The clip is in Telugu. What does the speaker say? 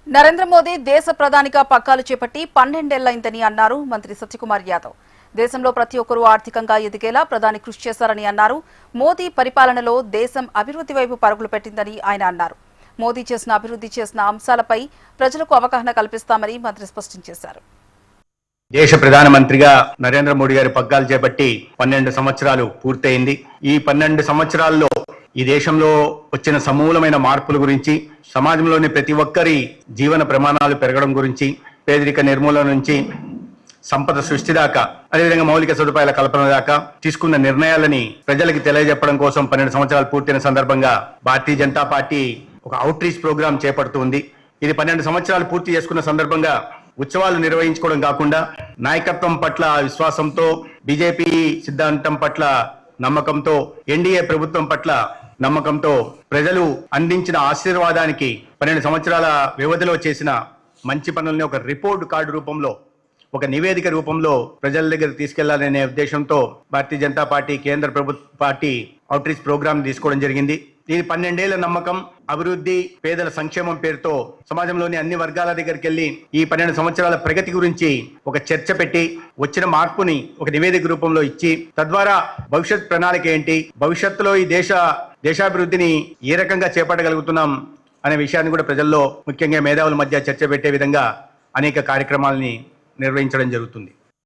నరేంద్ర మోదీ దేశ ప్రధానిగా పగ్గాలు చేపట్టి 12 ఏళ్లైందని అన్నారు మంత్రి సత్యకుమార్ యాదవ్. దేశంలో ప్రతి ఒక్కరూ ఆర్థికంగా ఎదిగేలా ప్రధాని కృషి చేశారని అన్నారు. మోదీ పరిపాలనలో దేశం అభివృద్ధి వైపు పరుగులు పెట్టిందని ఆయన అన్నారు. మోదీ చేసిన అభివృద్ధి చేసిన అంశాలపై ప్రజలకు అవగాహన కల్పిస్తామని మంత్రి స్పష్టం చేశారు. దేశ ప్రధానమంత్రిగా నరేంద్ర మోడీ గారి పగ్గాలు చేపట్టి 12 సంవత్సరాలు పూర్తయింది. ఈ 12 సంవత్సరాల్లో ఈ దేశంలో వచ్చిన సమూలమైన మార్పుల గురించి, సమాజంలోని ప్రతి ఒక్కరి జీవన ప్రమాణాలు పెరగడం గురించి, పేదరిక నిర్మూలన నుంచి సంపద సృష్టి దాకా, అదేవిధంగా మౌలిక సదుపాయాల కల్పన దాకా తీసుకున్న నిర్ణయాలని ప్రజలకు తెలియజెప్పడం కోసం 12 సంవత్సరాలు పూర్తయిన సందర్భంగా భారతీయ జనతా పార్టీ ఒక అవుట్ రీచ్ ప్రోగ్రాం చేపడుతుంది. ఇది 12 సంవత్సరాలు పూర్తి చేసుకున్న సందర్భంగా ఉత్సవాలు నిర్వహించుకోవడం కాకుండా నాయకత్వం పట్ల విశ్వాసంతో, బీజేపీ సిద్ధాంతం పట్ల నమ్మకంతో, ఎన్డీఏ ప్రభుత్వం పట్ల నమ్మకంతో ప్రజలు అందించిన ఆశీర్వాదానికి 12 సంవత్సరాల వ్యవధిలో చేసిన మంచి పనుల్ని ఒక రిపోర్ట్ కార్డు రూపంలో, ఒక నివేదిక రూపంలో ప్రజల దగ్గర తీసుకెళ్లాలనే ఉద్దేశంతో భారతీయ జనతా పార్టీ కేంద్ర ప్రభుత్వ పార్టీ అవుట్ రీచ్ ప్రోగ్రామ్ తీసుకోవడం జరిగింది. దీని 12 ఏళ్ల నమ్మకం, అభివృద్ధి, పేదల సంక్షేమం పేరుతో సమాజంలోని అన్ని వర్గాల దగ్గరికి వెళ్లి ఈ 12 సంవత్సరాల ప్రగతి గురించి ఒక చర్చ పెట్టి వచ్చిన మార్పుని ఒక నివేదిక రూపంలో ఇచ్చి, తద్వారా భవిష్యత్ ప్రణాళిక ఏంటి, భవిష్యత్తులో ఈ దేశాభివృద్ధిని ఏ రకంగా చేపట్టగలుగుతున్నాం అనే విషయాన్ని కూడా ప్రజల్లో, ముఖ్యంగా మేధావుల మధ్య చర్చ పెట్టే విధంగా అనేక కార్యక్రమాలని నిర్వహించడం జరుగుతుంది.